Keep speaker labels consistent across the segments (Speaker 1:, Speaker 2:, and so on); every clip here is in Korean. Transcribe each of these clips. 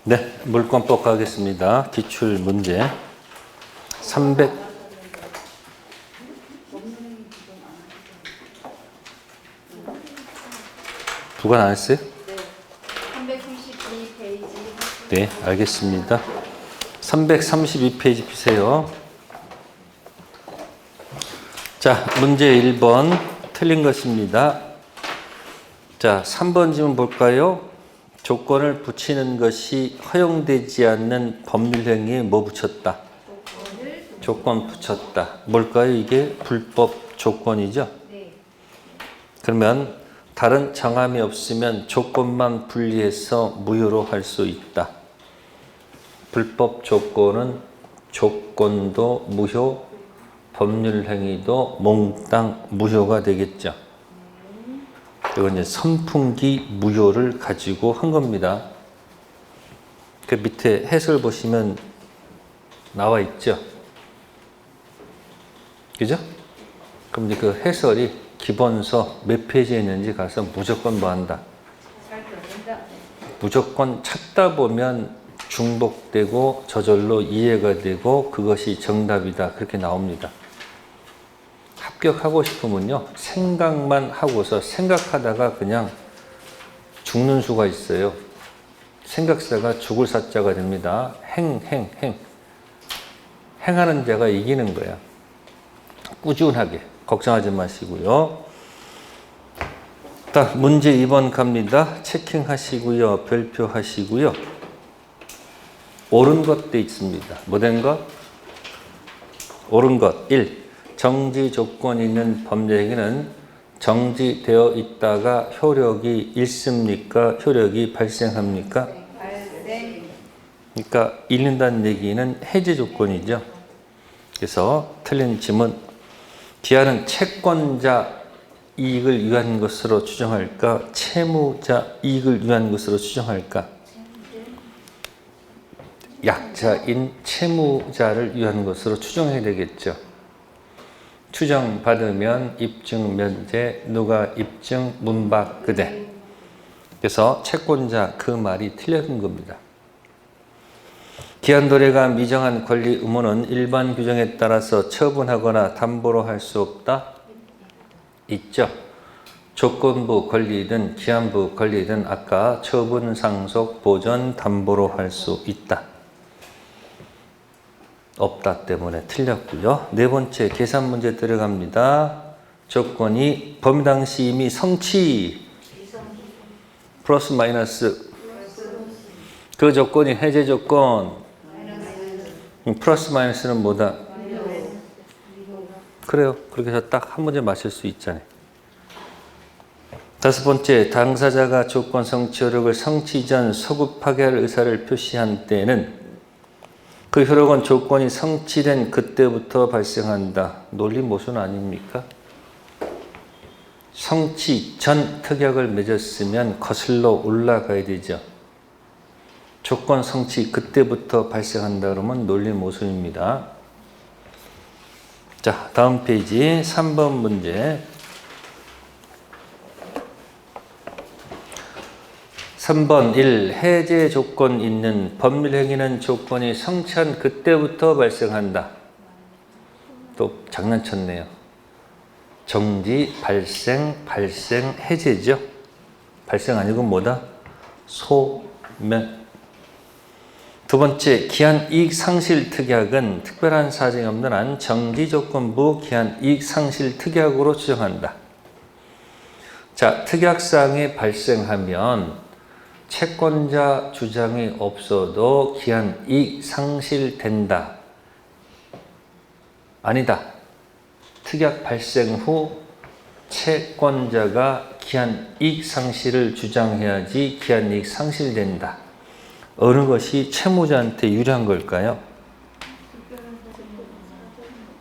Speaker 1: 네, 물권법 가겠습니다. 기출 문제 300 부관 안 했어요?
Speaker 2: 네. 332페이지.
Speaker 1: 네, 알겠습니다. 332페이지 피세요. 자, 문제 1번 틀린 것입니다. 자, 3번 질문 볼까요? 조건을 붙이는 것이 허용되지 않는 법률행위에 뭐 붙였다? 조건 붙였다. 뭘까요? 이게 불법 조건이죠?
Speaker 2: 네.
Speaker 1: 그러면 다른 정함이 없으면 조건만 분리해서 무효로 할 수 있다. 불법 조건은 조건도 무효, 법률행위도 몽땅 무효가 되겠죠. 이건 이제 선풍기 무효를 가지고 한 겁니다. 그 밑에 해설 보시면 나와 있죠. 그죠? 그럼 이제 그 해설이 기본서 몇 페이지에 있는지 가서 무조건 뭐 한다? 무조건 찾다 보면 중복되고 저절로 이해가 되고 그것이 정답이다. 그렇게 나옵니다. 합격하고 싶으면요. 생각만 하고서 생각하다가 그냥 죽는 수가 있어요. 생각사가 죽을 사자가 됩니다. 행하는 자가 이기는 거야. 꾸준하게. 걱정하지 마시고요. 자, 문제 2번 갑니다. 체킹하시고요. 별표하시고요. 옳은 것 돼 있습니다. 뭐 된 것? 옳은 것. 1. 정지 조건이 있는 법률행위는 정지되어 있다가 효력이 있습니까? 효력이 발생합니까?
Speaker 2: 발생.
Speaker 1: 그러니까 잃는다는 얘기는 해제 조건이죠. 그래서 틀린 질문. 기한은 채권자 이익을 위한 것으로 추정할까? 채무자 이익을 위한 것으로 추정할까? 약자인 채무자를 위한 것으로 추정해야 되겠죠. 추정받으면 입증 면제, 누가 입증 문박 그대. 그래서 채권자 그 말이 틀린 겁니다. 기한 도래가 미정한 권리 의무는 일반 규정에 따라서 처분하거나 담보로 할 수 없다? 있죠. 조건부 권리든 기한부 권리든 아까 처분, 상속, 보전, 담보로 할 수 있다. 없다 때문에 틀렸고요. 네 번째 계산 문제 들어갑니다. 조건이 범위 당시 이미 성취 플러스 마이너스 그 조건이 해제 조건 플러스 마이너스는 뭐다? 그래요. 그렇게 해서 딱 한 문제 맞출 수 있잖아요. 다섯 번째 당사자가 조건 성취 효력을 성취 전 소급 파기할 의사를 표시한 때는 그 효력은 조건이 성취된 그때부터 발생한다. 논리 모순 아닙니까? 성취 전 특약을 맺었으면 거슬러 올라가야 되죠. 조건 성취 그때부터 발생한다 그러면 논리 모순입니다. 자, 다음 페이지 3번 문제. 3번 1. 해제 조건 있는 법률행위는 조건이 성취한 그때부터 발생한다. 또 장난쳤네요. 정지, 발생, 해제죠. 발생 아니고 뭐다? 소멸. 두 번째, 기한 이익 상실 특약은 특별한 사정이 없는 한 정지 조건부 기한 이익 상실 특약으로 추정한다. 자, 특약사항이 발생하면 채권자 주장이 없어도 기한 이익 상실된다. 아니다. 특약 발생 후 채권자가 기한 이익 상실을 주장해야지 기한 이익 상실된다. 어느 것이 채무자한테 유리한 걸까요?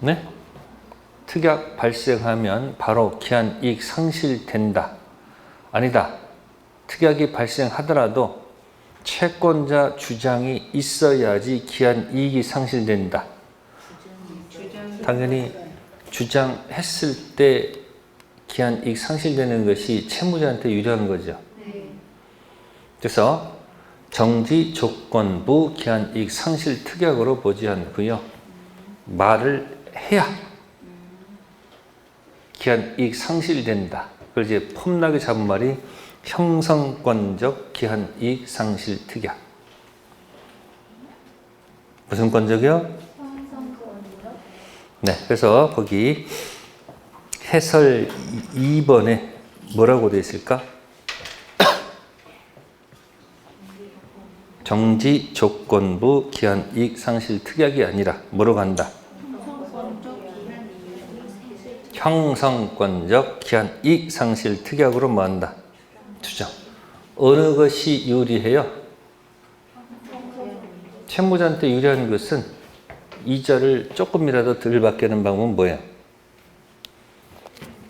Speaker 1: 네? 특약 발생하면 바로 기한 이익 상실된다. 아니다. 특약이 발생하더라도 채권자 주장이 있어야지 기한 이익이 상실된다. 당연히 주장했을 때 기한 이익 상실되는 것이 채무자한테 유리한 거죠. 그래서 정지, 조건부, 기한, 이익, 상실, 특약으로 보지 않고요. 말을 해야 기한, 이익, 상실된다. 그걸 이제 폼나게 잡은 말이 형성권적, 기한, 이익, 상실, 특약. 무슨 권적이요? 네, 그래서 거기 해설 2번에 뭐라고 되어 있을까? 정지, 조건부, 기한, 이익, 상실, 특약이 아니라 뭐로 간다? 형성권적, 기한, 이익, 상실, 특약으로 뭐 한다? 투정. 어느 것이 유리해요? 채무자한테 유리한 것은 이자를 조금이라도 덜 받게 하는 방법은 뭐예요?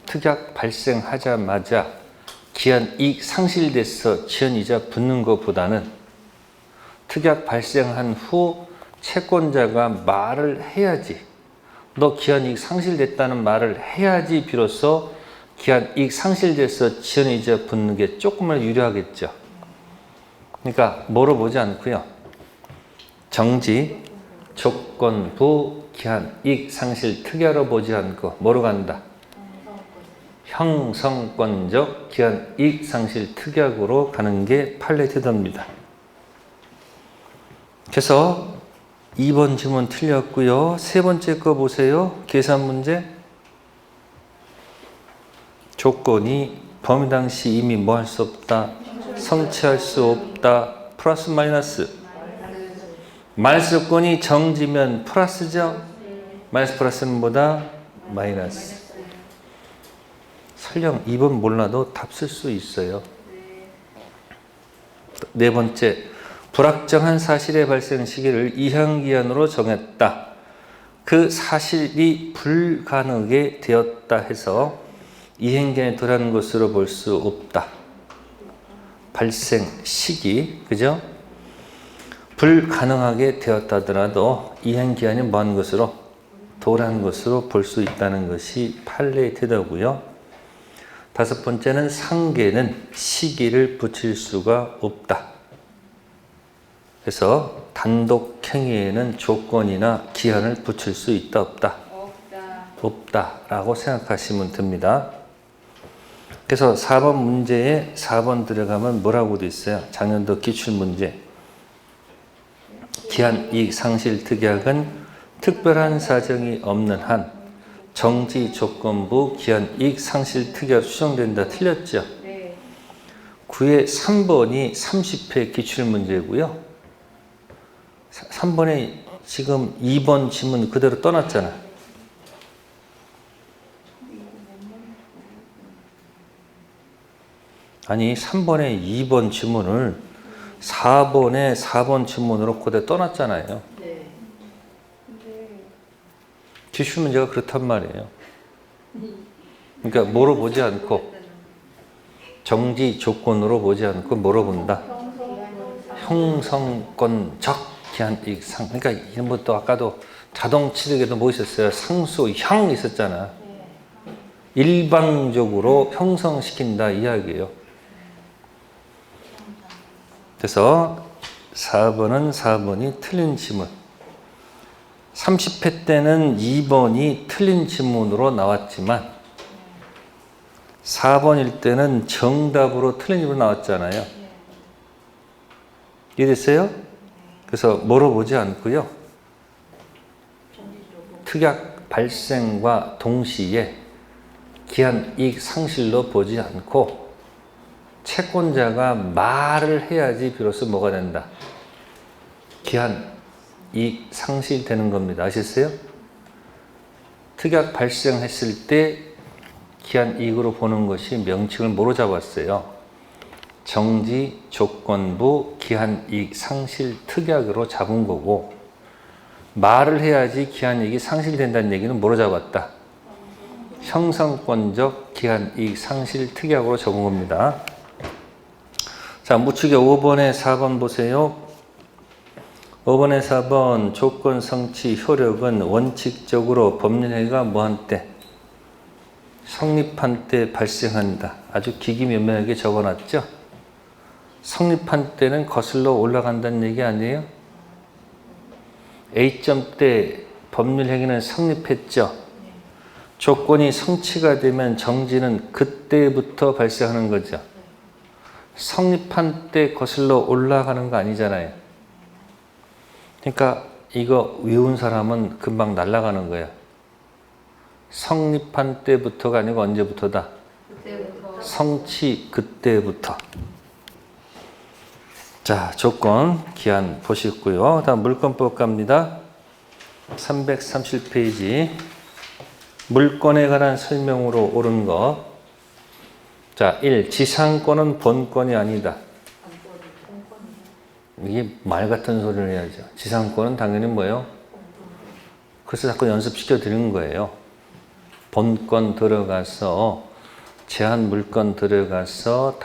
Speaker 1: 특약 발생하자마자 기한, 이익, 상실돼서 지연이자 붙는 것보다는 특약 발생한 후 채권자가 말을 해야지, 너 기한, 이익, 상실됐다는 말을 해야지 비로소 기한, 이익, 상실돼서 지연이자 붙는 게 조금은 유리하겠죠. 그러니까 뭐로 보지 않고요. 정지, 조건부, 기한, 이익, 상실, 특약으로 보지 않고 뭐로 간다? 형성권적, 기한, 이익, 상실, 특약으로 가는 게 판례태도입니다. 그래서 2번 질문 틀렸고요. 세 번째 거 보세요. 계산 문제. 조건이 범위 당시 이미 뭐 할 수 없다? 성취할 수 없다. 플러스 마이너스. 마이너스 조건이 정지면 플러스죠? 마이너스 플러스는 뭐다? 마이너스. 설령 2번 몰라도 답 쓸 수 있어요. 네 번째. 불확정한 사실의 발생 시기를 이항기한으로 정했다. 그 사실이 불가능하게 되었다 해서 이행기한이 덜한 것으로 볼 수 없다. 발생 시기, 그죠? 불가능하게 되었다 하더라도 이행기한이 뭐한 것으로? 덜한 것으로 볼 수 있다는 것이 판례의 태도고요. 다섯 번째는 상계는 시기를 붙일 수가 없다. 그래서 단독 행위에는 조건이나 기한을 붙일 수 있다, 없다? 없다라고 생각하시면 됩니다. 그래서 4번 문제에 4번 들어가면 뭐라고 돼 있어요? 작년도 기출문제. 기한, 이익, 상실, 특약은 특별한 사정이 없는 한 정지, 조건부, 기한, 이익, 상실, 특약 수정된다. 틀렸죠? 9의 3번이 30회 기출문제고요. 3번에 지금 2번 지문 그대로 떠났잖아. 아니 3번에 2번 지문을 4번에 4번 지문으로 그대로 떠났잖아요. 기출 문제가 그렇단 말이에요. 그러니까 뭐로 보지 않고 정지 조건으로 보지 않고 뭐로 본다? 형성권적 기한, 이익, 상. 그러니까 이런 것도 아까도 자동 취득에도 뭐 있었어요? 상수, 형 있었잖아. 일방적으로 형성시킨다 이야기예요. 그래서 4번은 4번이 틀린 지문. 30회 때는 2번이 틀린 지문으로 나왔지만 4번일 때는 정답으로 틀린 지문으로 나왔잖아요. 이해됐어요? 그래서 뭐로 보지 않고요. 특약 발생과 동시에 기한, 이익, 상실로 보지 않고 채권자가 말을 해야지 비로소 뭐가 된다? 기한, 이익, 상실되는 겁니다. 아셨어요? 특약 발생했을 때 기한, 이익으로 보는 것이 명칭을 뭐로 잡았어요? 정지, 조건부, 기한, 이익, 상실, 특약으로 잡은 거고 말을 해야지 기한, 이익이 상실된다는 얘기는 뭐로 잡았다? 형성권적, 기한, 이익, 상실, 특약으로 적은 겁니다. 자, 묻히기 5번에 4번 보세요. 5번에 4번 조건 성취 효력은 원칙적으로 법률행위가 뭐한 때? 성립한 때 발생한다. 아주 기기면면하게 적어놨죠? 성립한 때는 거슬러 올라간다는 얘기 아니에요? A점 때 법률 행위는 성립했죠. 조건이 성취가 되면 정지는 그때부터 발생하는 거죠. 성립한 때 거슬러 올라가는 거 아니잖아요. 그러니까 이거 외운 사람은 금방 날아가는 거예요. 성립한 때부터가 아니고 언제부터다? 그때부터. 성취 그때부터. 자, 조건, 기한 보시고요. 다음 물권법 갑니다. 330페이지. 물권에 관한 설명으로 옳은 거. 자, 1. 지상권은 본권이 아니다. 이게 말 같은 소리를 해야죠. 지상권은 당연히 뭐예요? 그래서 자꾸 연습시켜 드리는 거예요. 본권 들어가서 제한 물권 들어가서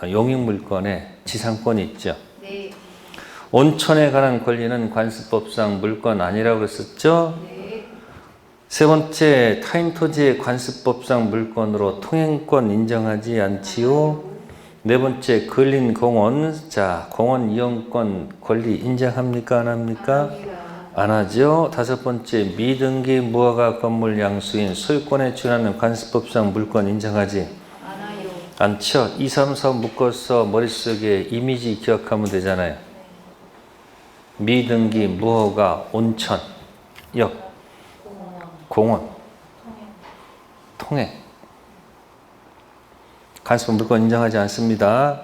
Speaker 1: 용익 물권에 지상권이 있죠. 네. 온천에 관한 권리는 관습법상 물권 아니라고 그랬었죠. 네. 세 번째, 타인 토지의 관습법상 물권으로 통행권 인정하지 않지요. 네 번째, 근린 공원. 자, 공원 이용권 권리 인정합니까? 안 합니까? 안 하죠. 다섯 번째, 미등기 무허가 건물 양수인 소유권에 준하는 관습법상 물권 인정하지 않죠. 2, 3, 4 묶어서 머릿속에 이미지 기억하면 되잖아요. 미등기 무허가 온천, 역, 공원, 통행. 관습법 물권 인정하지 않습니다.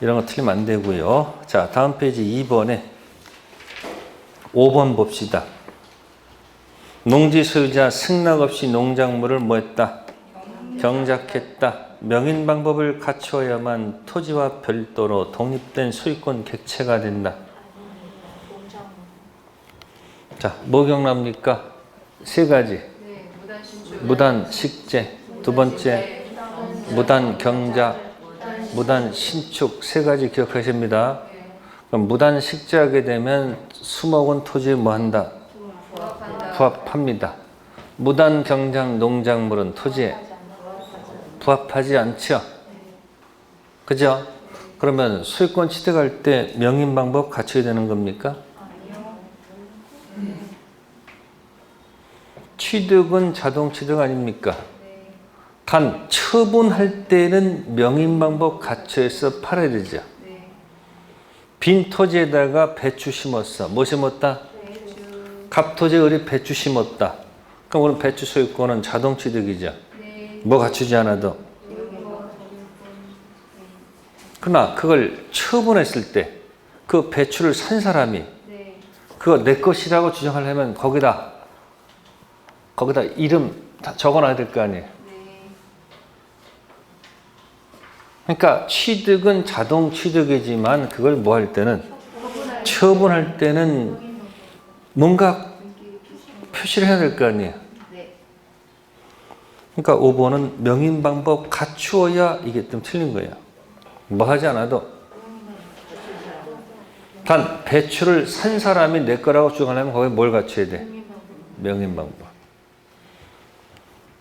Speaker 1: 이런 거 틀리면 안 되고요. 자, 다음 페이지 2번에 5번 봅시다. 농지 소유자 승낙 없이 농작물을 뭐 했다? 경작했다. 명인 방법을 갖추어야만 토지와 별도로 독립된 소유권 객체가 된다. 자, 뭐 기억납니까? 세 가지. 무단 식재, 두 번째 무단 경작, 무단 신축 세 가지 기억하십니다. 그럼 무단 식재하게 되면 수목은 토지에 뭐 한다? 부합합니다. 무단 경작 농작물은 토지에 부합하지 않죠. 그죠? 그러면 소유권 취득할 때 명인 방법 갖춰야 되는 겁니까? 취득은 자동 취득 아닙니까? 단 처분할 때는 명인 방법 갖춰서 팔아야 되죠. 빈 토지에다가 배추 심었어. 뭐 심었다? 갑토지에 우리 배추 심었다. 그럼 오늘 배추 소유권은 자동 취득이죠. 뭐 갖추지 않아도. 그러나 그걸 처분했을 때 그 배추를 산 사람이 그거 내 것이라고 주장하려면 거기다 이름 적어놔야 될 거 아니에요. 그러니까 취득은 자동 취득이지만 그걸 뭐 할 때는 처분할 때는 뭔가 표시를 해야 될 거 아니에요. 그러니까 5번은 명인 방법 갖추어야 이게 좀 틀린 거예요. 뭐 하지 않아도 단 배추를 산 사람이 내 거라고 주장하려면 거기에 뭘 갖춰야 돼? 명인 방법.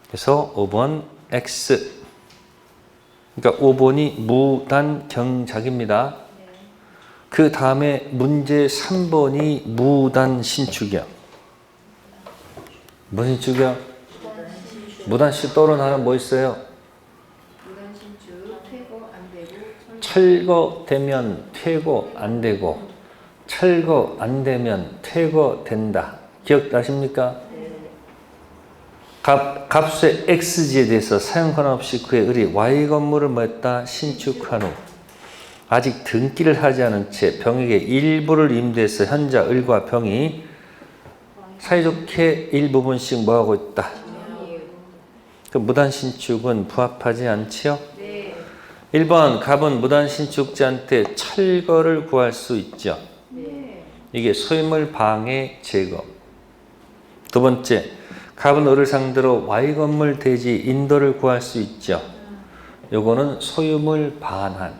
Speaker 1: 그래서 5번 X. 그러니까 5번이 무단 경작입니다. 그 다음에 문제 3번이 무단 신축이야. 무슨 신축이야? 무단 신축 또는 하나 뭐 있어요? 무단 신축, 퇴거 안 되고, 철거되면 퇴거 안 되고, 철거 안 되면 퇴거된다. 기억나십니까? 값의 X지에 대해서 사용 권한 없이 그의 을이 Y 건물을 뭐 했다? 신축한 후 아직 등기를 하지 않은 채 병에게 일부를 임대해서 현자 을과 병이 사이좋게 일부분씩 뭐 하고 있다? 그 무단 신축은 부합하지 않지요? 1번 갑은 무단 신축자한테 철거를 구할 수 있죠. 이게 소유물 방해 제거. 두 번째, 갑은 을을 상대로 Y 건물 대지 인도를 구할 수 있죠. 요거는 소유물 반환.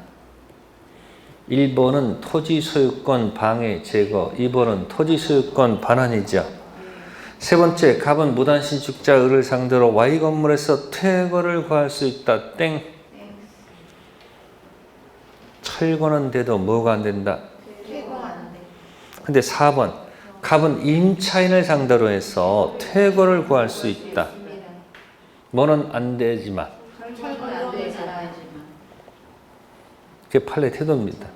Speaker 1: 1번은 토지 소유권 방해 제거, 2번은 토지 소유권 반환이죠. 세 번째, 갑은 무단 신축자 을을 상대로 Y 건물에서 퇴거를 구할 수 있다. 땡. 철거는 돼도 뭐가 안 된다? 근데 4번 갑은 임차인을 상대로 해서 퇴거를 구할 수 있다. 뭐는 안 되지만. 그게 판례 태도입니다.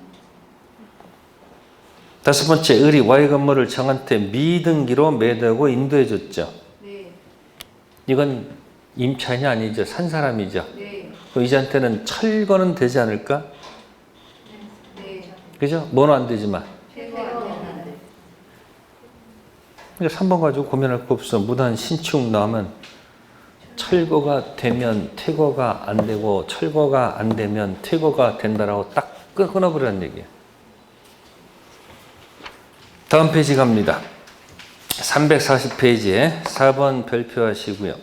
Speaker 1: 5번째, 을이 Y 건물을 정한테 미등기로 매도하고 인도해 줬죠. 이건 임차인이 아니죠. 산 사람이죠. 그럼 이자한테는 철거는 되지 않을까? 그죠? 뭐는 안 되지만. 그러니까 3번 가지고 고민할 거 없어. 무단 신축 나오면 철거가 되면 퇴거가 안 되고 철거가 안 되면 퇴거가 된다라고 딱 끊어버리는 얘기예요. 다음 페이지 갑니다. 340페이지에 4번 별표하시고요.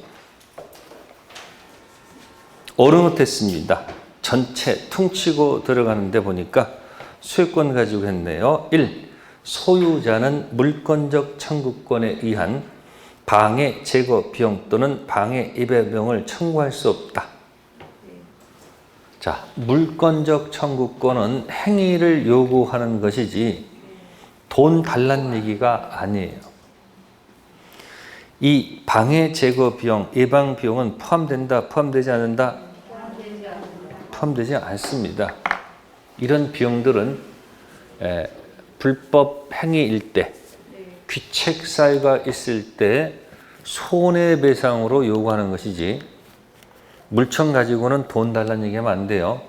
Speaker 1: 오르못했습니다. 전체 퉁치고 들어가는데 보니까 소유권 가지고 했네요. 1. 소유자는 물권적 청구권에 의한 방해 제거 비용 또는 방해 입의 비용을 청구할 수 없다. 자, 물권적 청구권은 행위를 요구하는 것이지 돈 달라는 얘기가 아니에요. 이 방해 제거 비용, 예방 비용은 포함된다, 포함되지 않는다? 포함되지 않습니다. 이런 비용들은 불법 행위일 때, 귀책 사유가 있을 때 손해배상으로 요구하는 것이지 물청 가지고는 돈 달라는 얘기하면 안 돼요.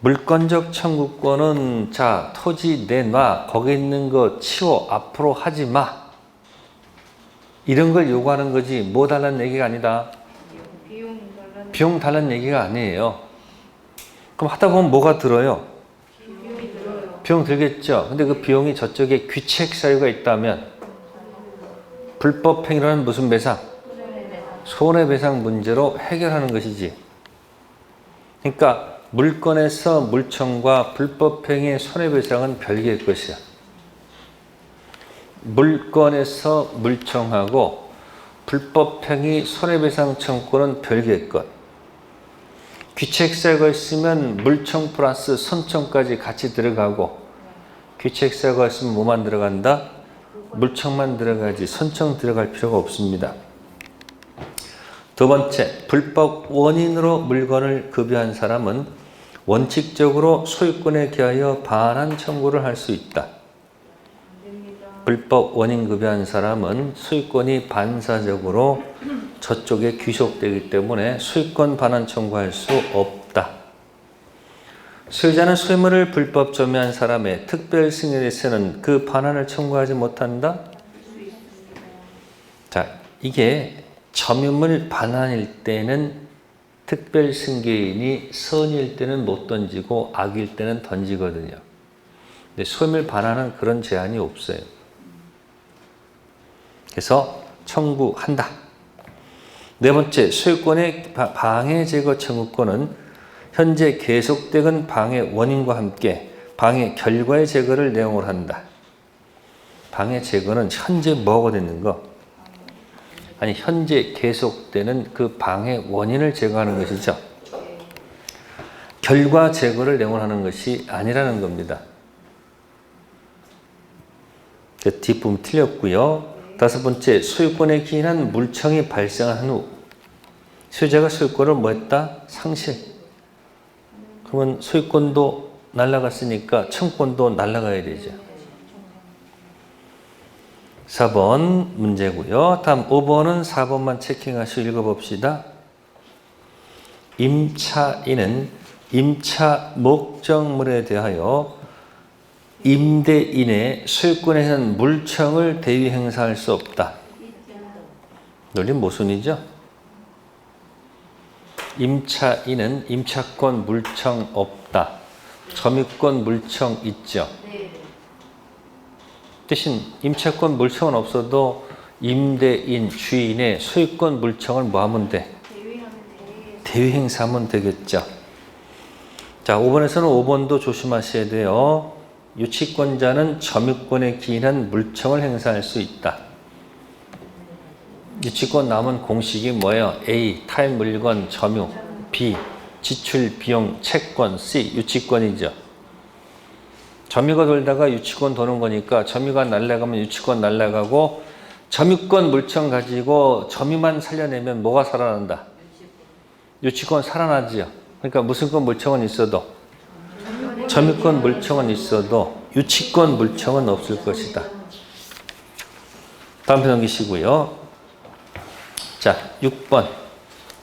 Speaker 1: 물권적 청구권은 자, 토지 내놔, 거기 있는 거 치워, 앞으로 하지 마. 이런 걸 요구하는 거지 뭐 달라는 얘기가 아니다. 비용 달라는 얘기가 아니에요. 그럼 하다 보면 뭐가 들어요? 비용 들겠죠. 근데 그 비용이 저쪽에 귀책 사유가 있다면 불법 행위라는 무슨 배상? 손해배상 문제로 해결하는 것이지. 그러니까 물권에서 물청과 불법 행위의 손해배상은 별개의 것이야. 물권에서 물청하고 불법 행위 손해배상 청구는 별개의 것. 귀책사유가 있으면 물청 플러스 손청까지 같이 들어가고 귀책사유가 있으면 뭐만 들어간다? 물청만 들어가지 손청 들어갈 필요가 없습니다. 두 번째, 불법 원인으로 물건을 급여한 사람은 원칙적으로 소유권에 기하여 반환 청구를 할 수 있다. 불법 원인 급여한 사람은 소유권이 반사적으로 저쪽에 귀속되기 때문에 소유권 반환 청구할 수 없다. 소유자는 소유물을 불법 점유한 사람의 특별 승인에 대해서는 그 반환을 청구하지 못한다. 자, 이게 점유물 반환일 때는 특별 승계인이 선일 때는 못 던지고 악일 때는 던지거든요. 근데 소유물 반환은 그런 제한이 없어요. 그래서 청구한다. 네 번째, 소유권의 방해 제거 청구권은 현재 계속되는 방해 원인과 함께 방해 결과의 제거를 내용으로 한다. 방해 제거는 현재 뭐가 되는 거? 아니, 현재 계속되는 그 방해 원인을 제거하는 것이죠. 결과 제거를 내용하는 것이 아니라는 겁니다. 뒷부분 틀렸고요. 다섯 번째, 소유권에 기인한 물청이 발생한 후 소유자가 소유권을 뭐 했다? 상실. 그러면 소유권도 날아갔으니까 청권도 날아가야 되죠. 4번 문제고요. 다음 5번은 4번만 체킹하시고 읽어봅시다. 임차인은 임차 목적물에 대하여 임대인의 소유권에 대한 물청을 대위 행사할 수 없다. 논리 모순이죠? 임차인은 임차권 물청 없다. 점유권 물청 있죠. 대신 임차권 물청은 없어도 임대인, 주인의 소유권 물청을 뭐 하면 돼? 대위 행사하면 되겠죠. 자, 5번에서는 5번도 조심하셔야 돼요. 유치권자는 점유권에 기인한 물청을 행사할 수 있다. 유치권 남은 공식이 뭐예요? A. 탈물건 점유, B. 지출, 비용, 채권, C, 유치권이죠. 점유가 돌다가 유치권 도는 거니까 점유가 날아가면 유치권 날아가고 점유권 물청 가지고 점유만 살려내면 뭐가 살아난다? 유치권 살아나지요. 그러니까 무슨권 물청은 있어도 점유권 물청은 있어도 유치권 물청은 없을 것이다. 다음 편 넘기시고요. 자, 6번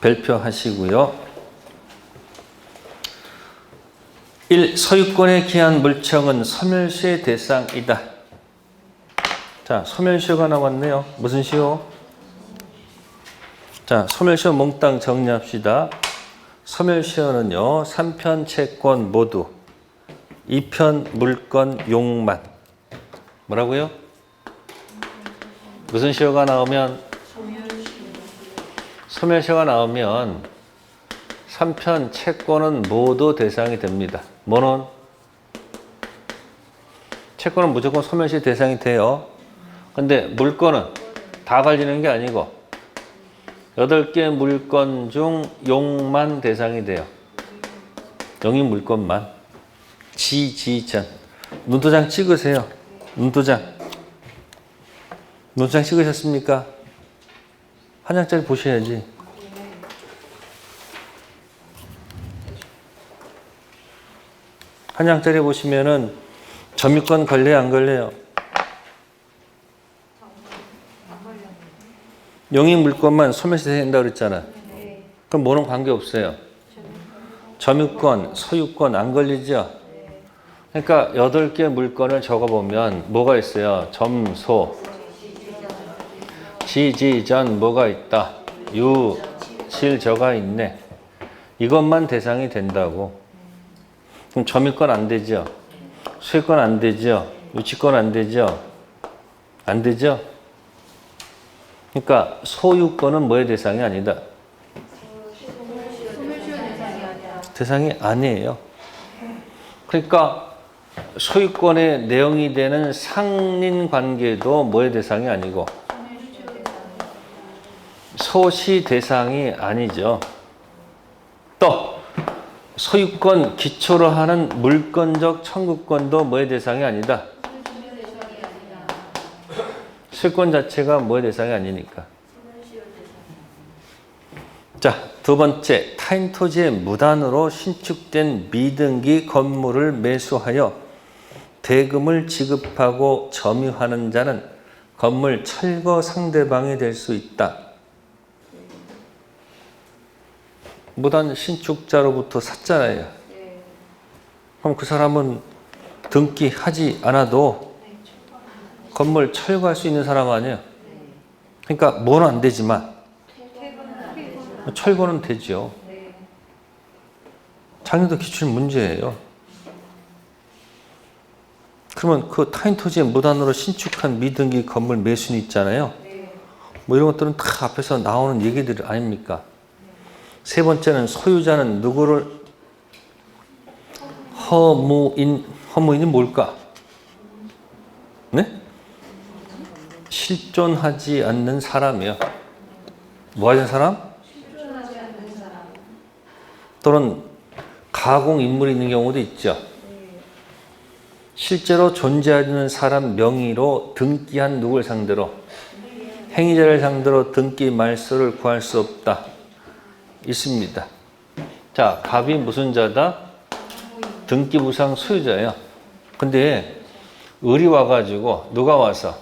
Speaker 1: 별표 하시고요. 1. 소유권에 기한 물청은 소멸시의 대상이다. 자, 소멸시효가 나왔네요. 무슨 시효? 자, 소멸시효 몽땅 정리합시다. 소멸시효는요, 3편 채권 모두, 2편 물건 용만. 뭐라고요? 무슨 시효가 나오면? 소멸시효가 나오면 3편 채권은 모두 대상이 됩니다. 뭐는? 채권은 무조건 소멸시 대상이 돼요. 근데 물건은 다 걸리는 게 아니고 8개 물건 중 용만 대상이 돼요. 용인 물건만. 지전. 눈도장 찍으세요. 눈도장. 눈도장 찍으셨습니까? 한 장짜리 보셔야지. 한 장짜리 보시면은 점유권 걸려요, 안 걸려요? 용인 물건만 소멸시 된다고 그랬잖아. 그럼 뭐는 관계없어요. 점유권, 소유권 안 걸리죠? 그러니까 8개 물건을 적어보면 뭐가 있어요? 점소, 지전 뭐가 있다? 유, 실저가 있네. 이것만 대상이 된다고. 그럼 점유권 안 되죠? 소유권 안 되죠? 유치권 안 되죠? 안 되죠? 그러니까 소유권은 뭐의 대상이 아니다? 대상이 아니에요. 그러니까 소유권의 내용이 되는 상린관계도 뭐의 대상이 아니고 소시 대상이 아니죠. 또 소유권 기초로 하는 물권적 청구권도 뭐의 대상이 아니다? 소유권 자체가 뭐의 대상이 아니니까. 자, 두 번째, 타인 토지에 무단으로 신축된 미등기 건물을 매수하여 대금을 지급하고 점유하는 자는 건물 철거 상대방이 될 수 있다. 무단 신축자로부터 샀잖아요. 그럼 그 사람은 등기하지 않아도 건물 철거할 수 있는 사람 아니에요? 그러니까 뭐는 안 되지만 철거는 되죠. 장려도 기출 문제예요. 그러면 그 타인 토지에 무단으로 신축한 미등기 건물 매수는 있잖아요. 뭐 이런 것들은 다 앞에서 나오는 얘기들 아닙니까? 세 번째는 소유자는 누구를 허무인이 뭘까? 네? 실존하지 않는 사람이요. 뭐 하는 사람? 실존하지 않는 사람. 또는 가공 인물이 있는 경우도 있죠. 실제로 존재하는 사람 명의로 등기한 누굴 상대로? 행위자를 상대로 등기 말소를 구할 수 없다. 있습니다. 자, 갑이 무슨 자다? 등기부상 소유자예요. 근데 을이 와가지고 누가 와서?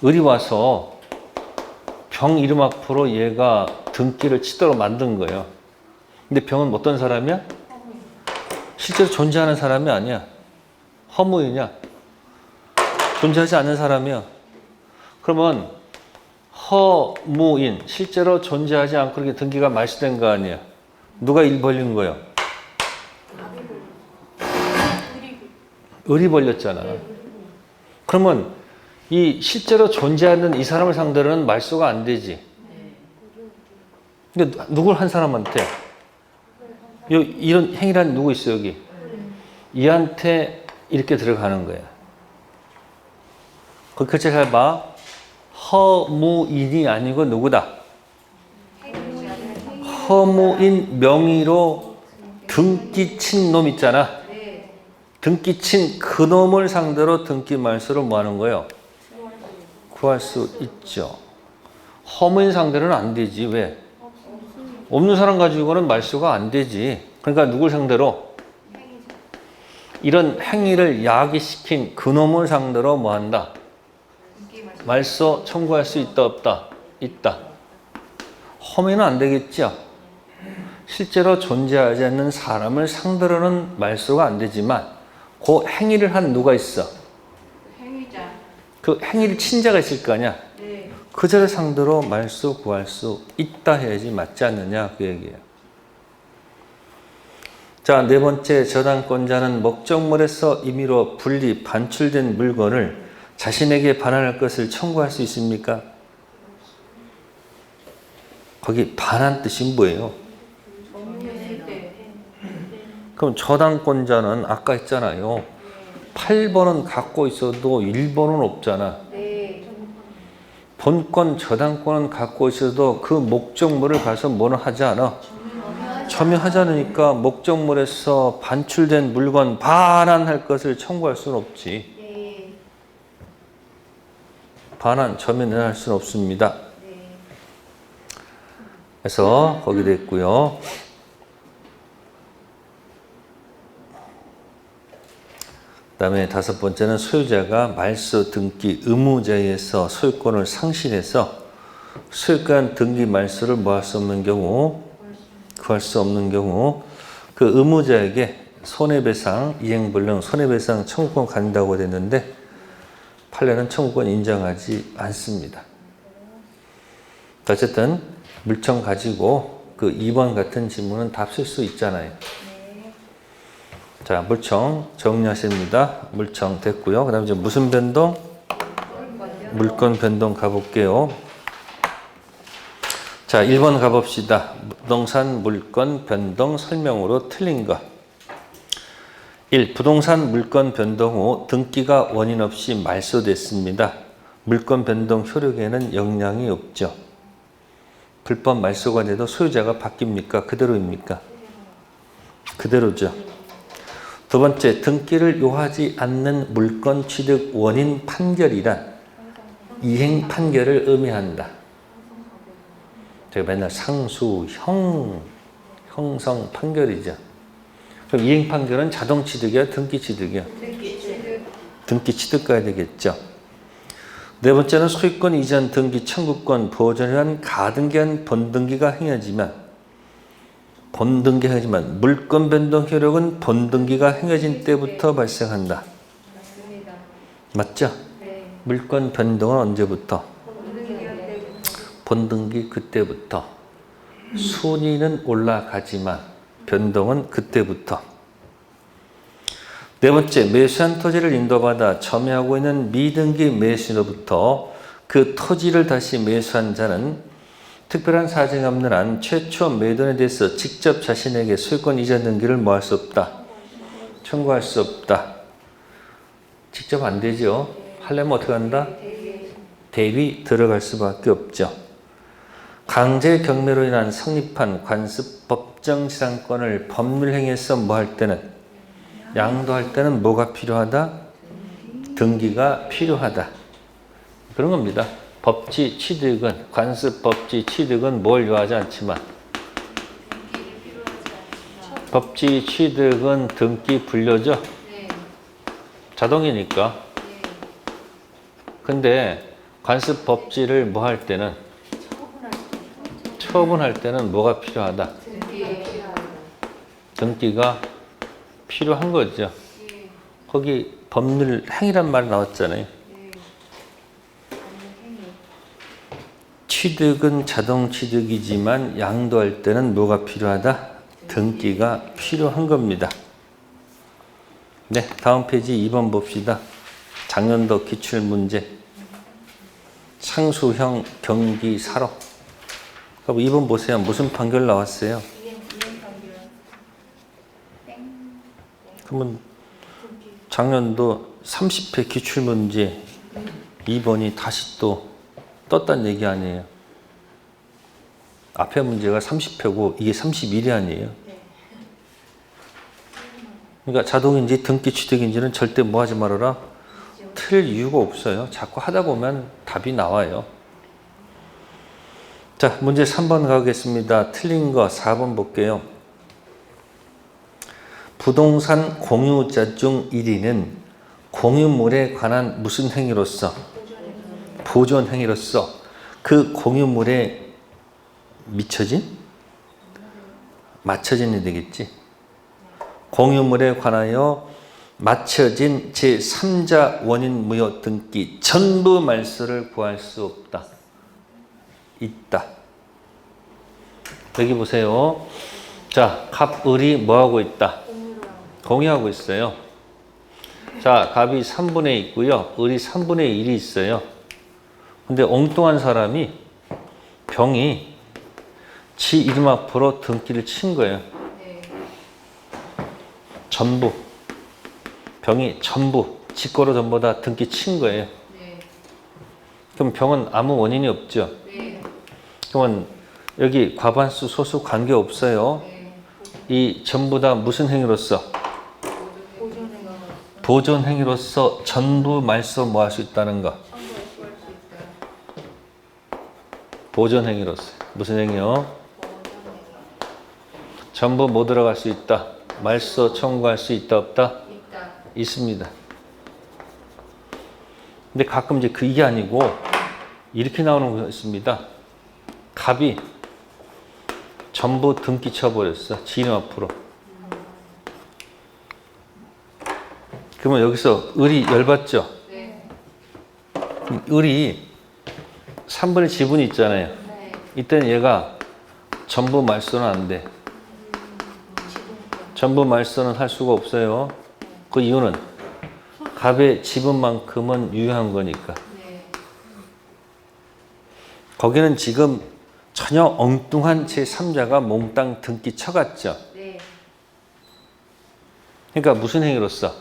Speaker 1: 을이 와서 병 이름 앞으로 얘가 등기를 치도록 만든 거예요. 근데 병은 어떤 사람이야? 실제로 존재하는 사람이 아니야. 허무이냐? 존재하지 않는 사람이야. 그러면 허무인, 실제로 존재하지 않고 이렇게 등기가 말소된 거 아니야. 누가 일 벌린 거예요? 을이 벌렸잖아. 그러면 이 실제로 존재하는 이 사람을 상대로는 말소가 안 되지. 근데 누굴 한 사람한테? 이런 행위란 누구 있어 여기? 이한테 이렇게 들어가는 거야. 그 글자 잘 봐. 허무인이 아니고 누구다? 허무인 명의로 등기 친 놈 있잖아. 등기 친 그 놈을 상대로 등기 말소를 뭐 하는 거예요? 구할 수 있죠. 허무인 상대로는 안 되지. 왜? 없는 사람 가지고는 말소가 안 되지. 그러니까 누굴 상대로? 이런 행위를 야기시킨 그 놈을 상대로 뭐 한다? 말소 청구할 수 있다 없다? 있다. 허무는 안 되겠죠. 실제로 존재하지 않는 사람을 상대로는 말소가 안 되지만 그 행위를 한 누가 있어?
Speaker 2: 행위자.
Speaker 1: 그 행위를 친 자가 있을 거 아니야.
Speaker 2: 네.
Speaker 1: 그 자를 상대로 말소 구할 수 있다 해야지 맞지 않느냐 그 얘기예요. 자, 네 번째, 저당권자는 목적물에서 임의로 분리 반출된 물건을 자신에게 반환할 것을 청구할 수 있습니까? 거기 반환 뜻이 뭐예요?
Speaker 2: 정리했을 때.
Speaker 1: 그럼 저당권자는 아까 했잖아요. 8번은 갖고 있어도 1번은 없잖아.
Speaker 2: 네.
Speaker 1: 본권, 저당권은 갖고 있어도 그 목적물을 가서 뭐는 하지 않아? 점유하지 않으니까 목적물에서 반출된 물건 반환할 것을 청구할 수는 없지.
Speaker 2: 네.
Speaker 1: 반환, 점유는 할 수는 없습니다.
Speaker 2: 네.
Speaker 1: 그래서 거기 됐고요. 그 다음에 다섯 번째는 소유자가 말소 등기 의무자에서 소유권을 상실해서 소유권 등기 말소를 뭐 할 수 없는 경우, 구할 수 없는 경우 그 의무자에게 손해배상, 이행불능, 손해배상 청구권 간다고 됐는데 판례는 청구권 인정하지 않습니다. 어쨌든 물청 가지고 그 2번 같은 질문은 답 쓸 수 있잖아요. 자, 물청 정리하십니다. 물청 됐고요. 그 다음에 이제 무슨 변동? 물권 변동 가볼게요. 자, 1번 가봅시다. 부동산 물권 변동 설명으로 틀린 것. 1. 부동산 물권 변동 후 등기가 원인 없이 말소됐습니다. 물권 변동 효력에는 영향이 없죠. 불법 말소가 돼도 소유자가 바뀝니까? 그대로입니까? 그대로죠. 두 번째, 등기를 요하지 않는 물권 취득 원인 판결이란 이행 판결을 의미한다. 제가 맨날 상수, 형성 판결이죠. 그럼 이행 판결은 자동 취득이야, 등기 취득이야? 등기 취득 가야 되겠죠. 네 번째는 소유권 이전 등기 청구권 보존에 의한 가등기한 본등기가 행해지만 물권 변동 효력은 본등기가 행해진 때부터 발생한다.
Speaker 2: 맞습니다.
Speaker 1: 맞죠?
Speaker 2: 네.
Speaker 1: 물권 변동은 언제부터?
Speaker 2: 본등기할 때부터.
Speaker 1: 본등기 그때부터. 순위는 올라가지만 변동은 그때부터. 네 번째, 매수한 토지를 인도받아 점유하고 있는 미등기 매수인으로부터 그 토지를 다시 매수한 자는 특별한 사정이 없는 한 최초 매도인에 대해서 직접 자신에게 소유권 이전 등기를 뭐 할 수 없다? 청구할 수 없다. 직접 안 되죠. 하려면 어떻게 한다? 대위 들어갈 수밖에 없죠. 강제 경매로 인한 성립한 관습 법정지상권을 법률행위에서 뭐 할 때는? 양도할 때는 뭐가 필요하다? 등기가 필요하다. 그런 겁니다. 법치 취득은, 관습 법치 취득은 뭘 요하지 않지만 법치 취득은 등기 불려죠?
Speaker 2: 네.
Speaker 1: 자동이니까. 근데 관습 법지를 뭐 할 때는? 처분할 때는 뭐가 필요하다? 등기가 필요한 거죠. 거기 법률 행위란 말 나왔잖아요. 취득은 자동 취득이지만 양도할 때는 뭐가 필요하다? 등기가 필요한 겁니다. 네, 다음 페이지 2번 봅시다. 작년도 기출문제. 상수형 경기 사로. 그럼 2번 보세요. 무슨 판결 나왔어요? 그러면 작년도 30회 기출문제 2번이 다시 또 떴단 얘기 아니에요. 앞에 문제가 30표고 이게 31이 아니에요. 그러니까 자동인지 등기 취득인지는 절대 뭐 하지 말아라. 틀릴 이유가 없어요. 자꾸 하다 보면 답이 나와요. 자, 문제 3번 가겠습니다. 틀린 거 4번 볼게요. 부동산 공유자 중 1위는 공유물에 관한 무슨 행위로서? 보존 행위로서 그 공유물에 맞춰진이 되겠지. 공유물에 관하여 맞춰진 제3자 원인 무효 등기 전부 말소를 구할 수 없다. 있다. 여기 보세요. 자, 갑, 을이 뭐하고 있다? 공유하고 있어요. 자, 갑이 3분의 있고요. 을이 3분의 1이 있어요. 근데 엉뚱한 사람이 병이 지 이름 앞으로 등기를 친 거예요. 전부. 병이 전부. 지 거로 전부 다 등기 친 거예요. 그럼 병은 아무 원인이 없죠. 그러면 여기 과반수 소수 관계 없어요. 이 전부 다 무슨 행위로서? 보존 행위로서 전부 말소 뭐 할 수 있다는 거. 보존 행위로서. 무슨 행위요? 전부 뭐 들어갈 수 있다? 말소 청구할 수 있다 없다? 있습니다. 근데 가끔 이제 그게 아니고 이렇게 나오는 거 있습니다. 갑이 전부 등기 쳐버렸어. 지 이름 앞으로. 그러면 여기서 을이 열받죠? 을이 3분의 지분이 있잖아요. 이때는 얘가 전부 말소는 안 돼. 전부 말소는 할 수가 없어요. 그 이유는 갑의 지분만큼은 유효한 거니까. 거기는 지금 전혀 엉뚱한 제3자가 몽땅 등기 쳐갔죠. 그러니까 무슨 행위로서?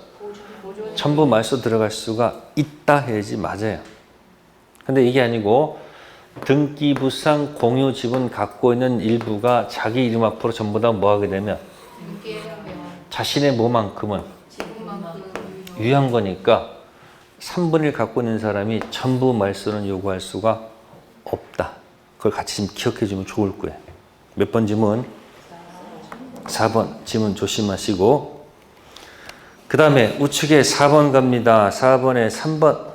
Speaker 1: 전부 말소 들어갈 수가 있다 해야지 맞아요. 근데 이게 아니고 등기부상 공유 지분 갖고 있는 일부가 자기 이름 앞으로 전부 다 뭐 하게 되면 자신의 뭐만큼은 유효한 거니까 3분의 1 갖고 있는 사람이 전부 말소는 요구할 수가 없다. 그걸 같이 좀 기억해 주면 좋을 거예요. 몇 번 지문? 4번 지문 조심하시고 그 다음에 우측에 4번 갑니다. 4번에 3번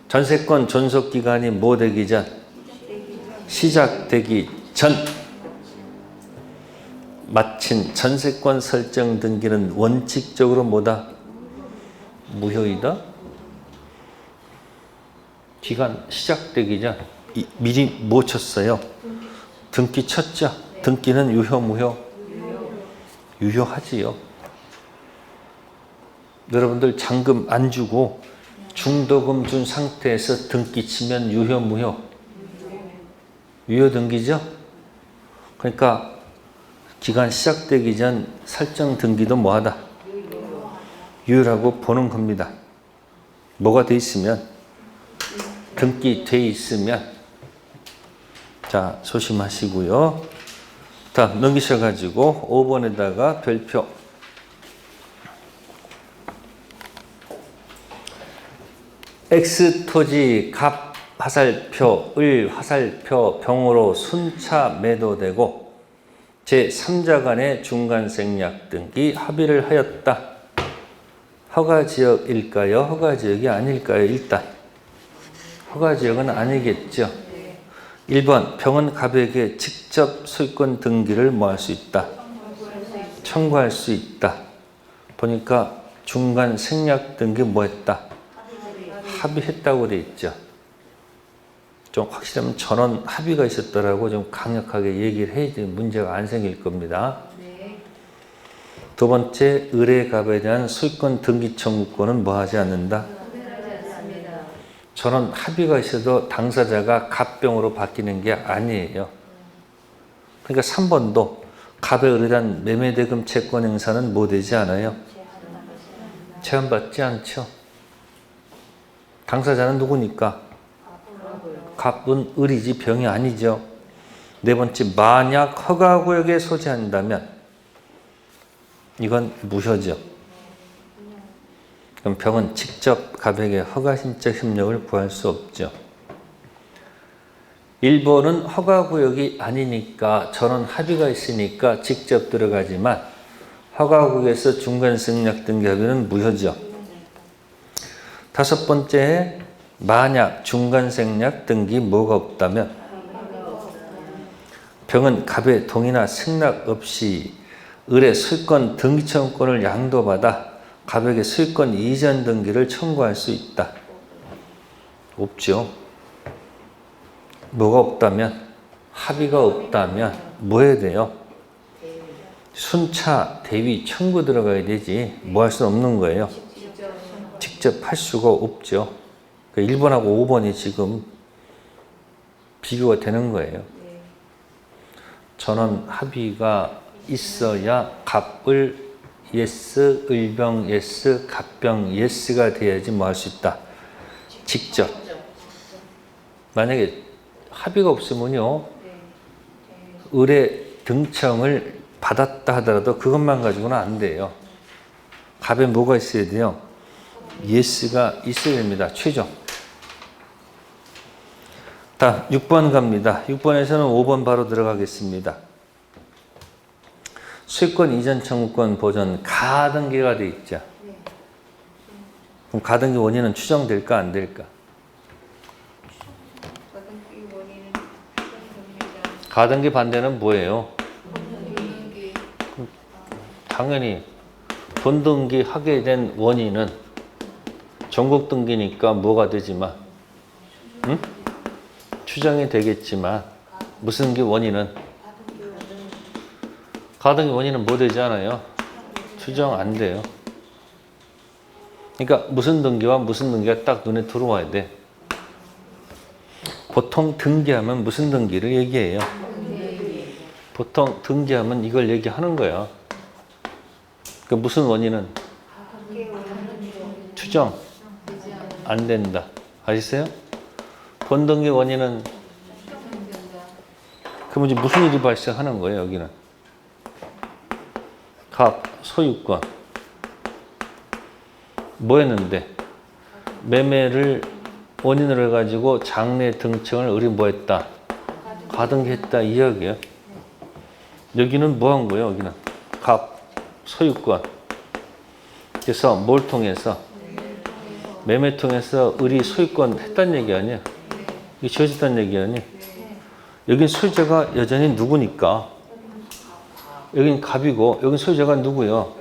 Speaker 1: 전세권 존속기간이 뭐 되기 전? 시작되기 전 마친 전세권 설정 등기는 원칙적으로 뭐다? 무효이다? 기간 시작되기 전 미리 뭐 쳤어요? 등기 쳤죠? 등기는 유효 무효? 유효하지요. 여러분들 잔금 안 주고 중도금 준 상태에서 등기 치면 유효 무효? 유효 등기죠? 그러니까 기간 시작되기 전 설정 등기도 뭐하다? 유효라고 보는 겁니다. 뭐가 돼 있으면? 등기 돼 있으면. 자, 조심하시고요. 다음 넘기셔가지고 5번에다가 별표. X 토지 갑 화살표, 을 화살표, 병으로 순차 매도되고 제3자 간의 중간생략 등기 합의를 하였다. 허가지역일까요? 허가지역이 아닐까요? 일단 허가지역은 아니겠죠. 1번 병은 갑에게 직접 소유권 등기를 뭐 할 수 있다? 청구할 수 있다. 보니까 중간생략 등기 뭐 했다? 합의했다고 돼 있죠. 좀 확실하면 전원 합의가 있었더라고 좀 강력하게 얘기를 해야지 문제가 안 생길 겁니다. 두 번째, 을의 갑에 대한 소유권 등기 청구권은 뭐 하지 않는다? 전원 합의가 있어도 당사자가 갑병으로 바뀌는 게 아니에요. 그러니까 3번도 갑의 을에 대한 매매대금 채권 행사는 뭐 되지 않아요? 제한받지 않죠. 당사자는 누구니까? 갑은 을이지 병이 아니죠. 네 번째, 만약 허가구역에 소지한다면 이건 무효죠. 그럼 병은 직접 갑에게 허가신적 협력을 구할 수 없죠. 1번은 허가구역이 아니니까 전원 합의가 있으니까 직접 들어가지만 허가구역에서 중간생략 등기 합의는 무효죠. 다섯 번째, 만약 중간생략 등기 뭐가 없다면 병은 갑의 동의나 승낙 없이 을의 소유권 등기 청구권을 양도받아 갑에게 소유권 이전 등기를 청구할 수 있다. 없죠. 뭐가 없다면? 합의가 없다면 뭐 해야 돼요? 순차 대위 청구 들어가야 되지. 뭐 할 수 없는 거예요. 직접 할 수가 없죠. 1번하고 5번이 지금 비교가 되는 거예요. 전원 합의가 있어야 갑을 예스, 을병 예스, 갑병 예스가 돼야지 뭐 할 수 있다. 직접. 만약에 합의가 없으면요, 을의 등청을 받았다 하더라도 그것만 가지고는 안 돼요. 갑에 뭐가 있어야 돼요? 예스가 있어야 됩니다. 최종. 다음 6번 갑니다. 6번에서는 5번 바로 들어가겠습니다. 소유권 이전 청구권 보전 가등기가 돼 있죠. 그럼 가등기 원인은 추정될까 안 될까? 가등기 반대는 뭐예요? 당연히 본등기 하게 된 원인은 전국 등기니까 뭐가 되지만, 응? 추정이 되겠지만 무슨 게 원인은? 가등기 원인은 뭐 되지 않아요? 추정 안 돼요. 그러니까 무슨 등기와 무슨 등기가 딱 눈에 들어와야 돼. 보통 등기하면 무슨 등기를 얘기해요? 보통 등기하면 이걸 얘기하는 거야. 그 무슨 원인은? 추정 안 된다. 아시세요? 본등기 원인은? 그럼 이제 무슨 일이 발생하는 거예요, 여기는? 갑, 소유권. 뭐 했는데? 매매를 원인으로 해가지고 장래 등청을 을이 뭐 했다? 가등기했다 이 이야기예요. 여기는 뭐 한 거예요? 여기는 갑, 소유권. 그래서 뭘 통해서? 매매 통해서 을이 소유권 했다는 얘기 아니야? 이게 지어졌다는 얘기 아니야? 여긴 소유자가 여전히 누구니까? 여긴 갑이고 여긴 소유자가 누구요?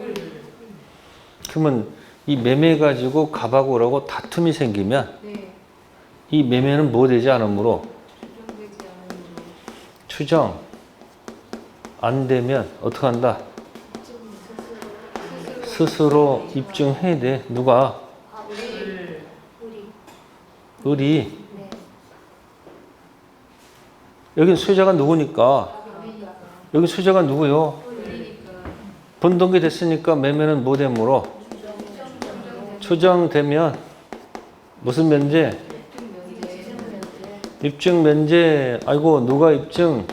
Speaker 1: 그러면 이 매매 가지고 갑하고 을하고 다툼이 생기면 이 매매는 뭐 되지 않으므로? 추정 안 되면 어떻게 한다? 스스로 입증해야 돼. 누가? 을이. 여긴 소유자가 누구니까? 여기 소유자가 누구요? 본등기 됐으니까 매매는 뭐 되므로? 추정되면 무슨 면제? 입증 면제. 아이고 누가 입증?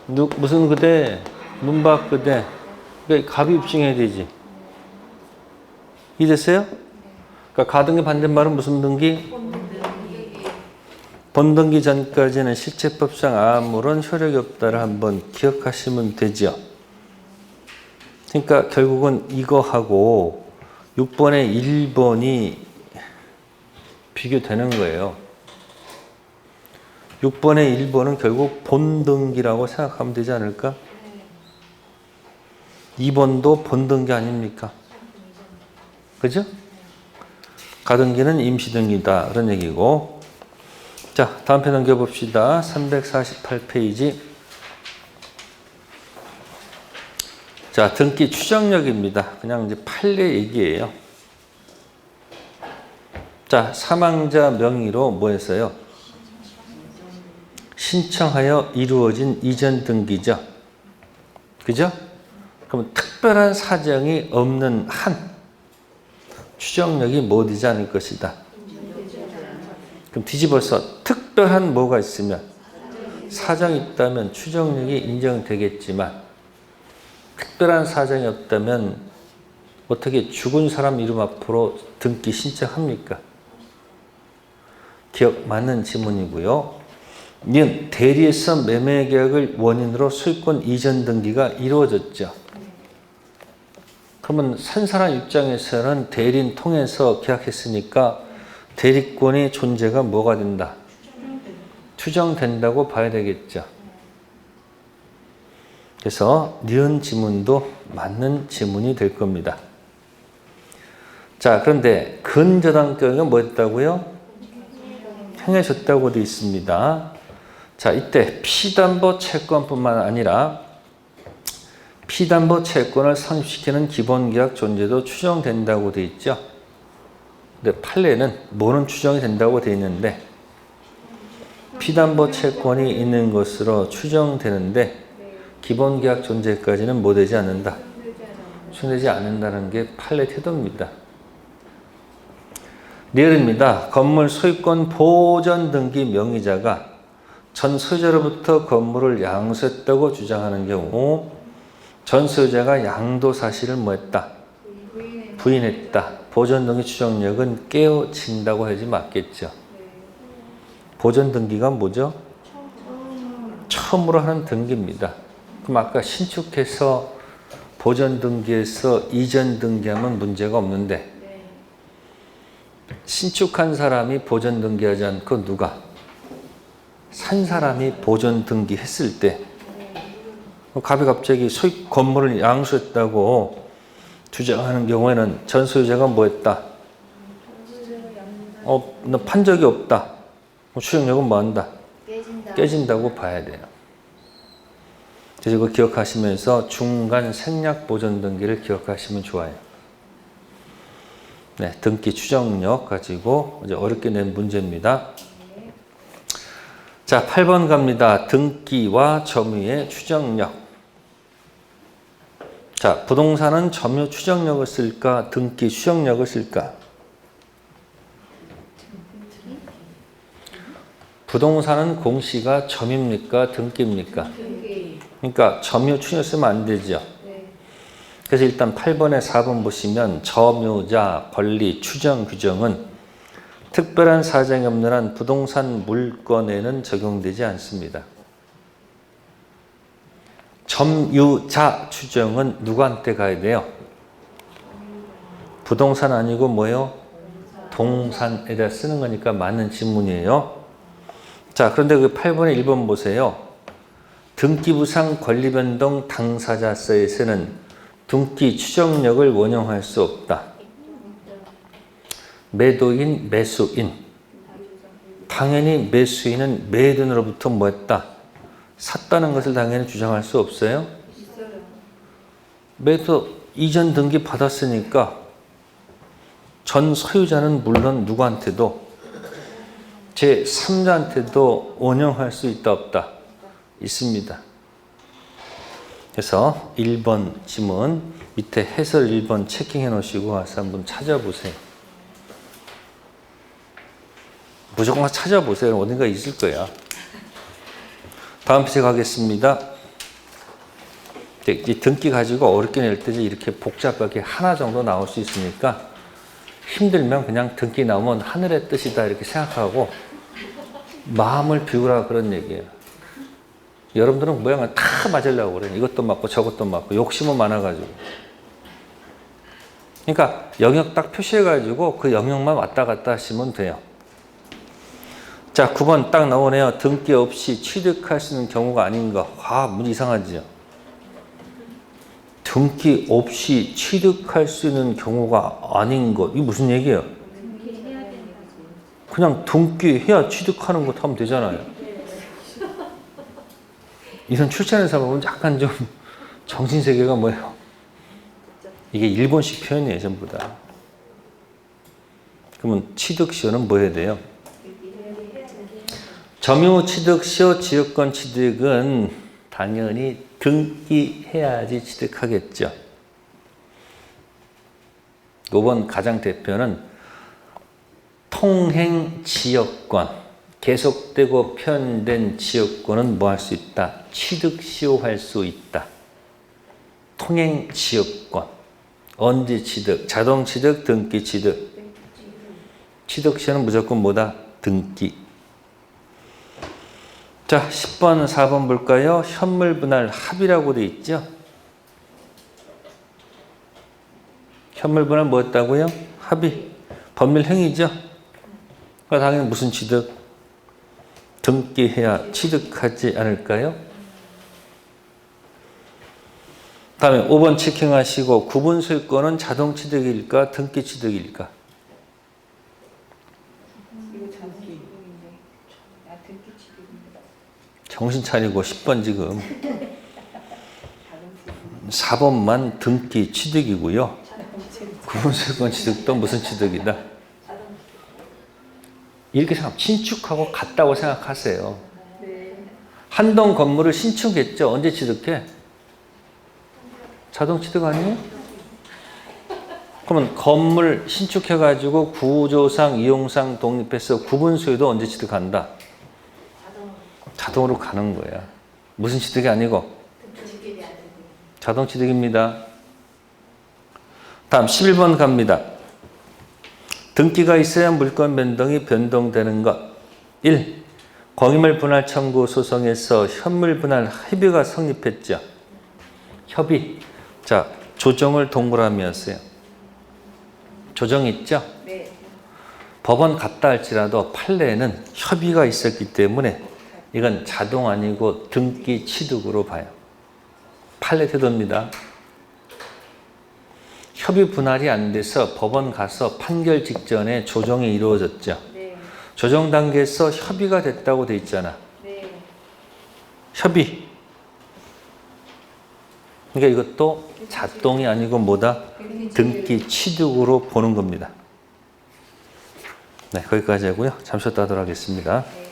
Speaker 1: 무슨 그대? 문박 그대. 그러니까 갑이 입증해야 되지. 이해됐어요? 그러니까 가등기 반대말은 무슨 등기? 본등기 전까지는 실체법상 아무런 효력이 없다를 한번 기억하시면 되죠. 그러니까 결국은 이거하고 6번의 1번이 비교되는 거예요. 6번의 1번은 결국 본등기라고 생각하면 되지 않을까? 2번도 본등기 아닙니까? 그죠? 가등기는 임시등기다 그런 얘기고. 자, 다음 편 넘겨봅시다. 348페이지. 자, 등기 추정력입니다. 그냥 이제 판례 얘기예요. 자, 사망자 명의로 뭐 했어요? 신청하여 이루어진 이전 등기죠. 그죠? 그럼 특별한 사정이 없는 한 추정력이 뭐 되지 않을 것이다. 그럼 뒤집어서 특별한 뭐가 있으면 사정이 있다면 추정력이 인정되겠지만 특별한 사정이 없다면 어떻게 죽은 사람 이름 앞으로 등기 신청합니까? 기억 맞는 지문이고요. 는 대리에서 매매 계약을 원인으로 소유권 이전 등기가 이루어졌죠. 그러면 산 사람 입장에서는 대리인 통해서 계약했으니까 대리권의 존재가 뭐가 된다? 추정된다고 봐야 되겠죠. 그래서 니은 지문도 맞는 지문이 될 겁니다. 자, 그런데 근저당권은 뭐였다고요? 행해졌다고 되어 있습니다. 자, 이때 피담보 채권뿐만 아니라 피담보 채권을 성립시키는 기본계약 존재도 추정된다고 되어 있죠. 근데 판례는 뭐는 추정이 된다고 되어 있는데 피담보 채권이 있는 것으로 추정되는데 기본계약 존재까지는 뭐 되지 않는다. 추정되지 않는다는 게 판례 태도입니다. 리얼입니다. 건물 소유권 보전 등기 명의자가 전 소유자로부터 건물을 양수했다고 주장하는 경우 전 소유자가 양도 사실을 뭐했다? 부인했다. 보전 등기 추정력은 깨어진다고 해야지 맞겠죠. 보전 등기가 뭐죠? 처음으로 하는 등기입니다. 그럼 아까 신축해서 보전 등기에서 이전 등기하면 문제가 없는데 신축한 사람이 보전 등기하지 않고 누가? 산 사람이 보전 등기했을 때 갑이 갑자기 소유 건물을 양수했다고 주장하는 경우에는 전 소유자가 뭐 했다? 너 판 적이 없다. 추정력은 뭐 한다? 깨진다고 봐야 돼요. 그래서 이거 기억하시면서 중간 생략 보전 등기를 기억하시면 좋아요. 네, 등기 추정력 가지고 이제 어렵게 낸 문제입니다. 자, 8번 갑니다. 등기와 점유의 추정력. 자, 부동산은 점유 추정력을 쓸까? 등기 추정력을 쓸까? 부동산은 공시가 점입니까? 등기입니까? 그러니까 점유 추정력 쓰면 안 되죠. 그래서 일단 8번에 4번 보시면 점유자, 권리, 추정 규정은 특별한 사정이 없는 한 부동산 물건에는 적용되지 않습니다. 점유자 추정은 누구한테 가야 돼요? 부동산 아니고 뭐예요? 동산에다 쓰는 거니까 맞는 지문이에요. 자, 그런데 그 8번에 1번 보세요. 등기부상 권리변동 당사자서에서는 등기 추정력을 원용할 수 없다. 매도인, 매수인. 당연히 매수인은 매도인으로부터 뭐 했다? 샀다는 것을 당연히 주장할 수 없어요. 매도 이전 등기 받았으니까 전 소유자는 물론 누구한테도 제3자한테도 원용할 수 있다 없다? 있습니다. 그래서 1번 지문 밑에 해설 1번 체킹해 놓으시고 와서 한번 찾아보세요. 무조건 찾아보세요. 어딘가 있을 거야. 다음 페이지 가겠습니다. 이 등기 가지고 어렵게 낼 때 이렇게 복잡하게 하나 정도 나올 수 있으니까 힘들면 그냥 등기 나오면 하늘의 뜻이다 이렇게 생각하고 마음을 비우라 그런 얘기예요. 여러분들은 모양을 다 맞으려고 그래요. 이것도 맞고 저것도 맞고 욕심은 많아가지고. 그러니까 영역 딱 표시해가지고 그 영역만 왔다 갔다 하시면 돼요. 자, 9번 딱 나오네요. 등기 없이 취득할 수 있는 경우가 아닌 거. 문제 이상하지요. 등기 없이 취득할 수 있는 경우가 아닌 것. 이게 무슨 얘기예요? 그냥 등기해야 취득하는 것 하면 되잖아요. 이런 출제하는 사람은 약간 좀 정신세계가 뭐예요? 이게 일본식 표현이에요, 전부 다. 그러면 취득시효는 뭐 해야 돼요? 점유 취득시효 지역권 취득은 당연히 등기해야지 취득하겠죠. 5번 가장 대표는 통행 지역권. 계속되고 표현된 지역권은 뭐 할 수 있다? 취득 시효할 수 있다. 통행 지역권. 언제 취득? 자동 취득, 등기 취득. 취득 시효는 무조건 뭐다? 등기. 자, 10번, 4번 볼까요? 현물 분할 합의라고 돼 있죠? 현물 분할 뭐였다고요? 합의. 법률 행위죠? 그러니까 당연히 무슨 취득? 등기해야 취득하지 않을까요? 다음에 5번 체킹하시고 구분 소유권은 자동 취득일까? 등기 취득일까?
Speaker 2: 이거 자기. 나 등기 취득입니다.
Speaker 1: 정신 차리고 10번 지금 4번만 등기 취득이고요. 구분 소유권 취득도 무슨 취득이다? 이렇게 생각, 신축하고 같다고 생각하세요.
Speaker 2: 네.
Speaker 1: 한동 건물을 신축했죠. 언제 취득해? 자동 취득 아니에요? 그러면 건물 신축해가지고 구조상, 이용상 독립해서 구분 소유도 언제 취득한다? 자동으로 가는 거야. 무슨 취득이 아니고? 자동 취득입니다. 다음 11번 갑니다. 등기가 있어야 물권 변동이 변동되는 것. 1. 공유물 분할 청구 소송에서 현물 분할 협의가 성립했죠. 협의. 자, 조정을 동그라미 하세요. 조정 있죠?
Speaker 2: 네.
Speaker 1: 법원 갔다 할지라도 판례는 협의가 있었기 때문에 이건 자동 아니고 등기 취득으로 봐요. 판례 태도입니다. 협의 분할이 안 돼서 법원 가서 판결 직전에 조정이 이루어졌죠.
Speaker 2: 네.
Speaker 1: 조정 단계에서 협의가 됐다고 돼 있잖아.
Speaker 2: 네.
Speaker 1: 협의. 그러니까 이것도 자동이 아니고 뭐다? 등기 취득으로 보는 겁니다. 네, 거기까지 하고요. 잠시 후에 하도록 하겠습니다.
Speaker 2: 네.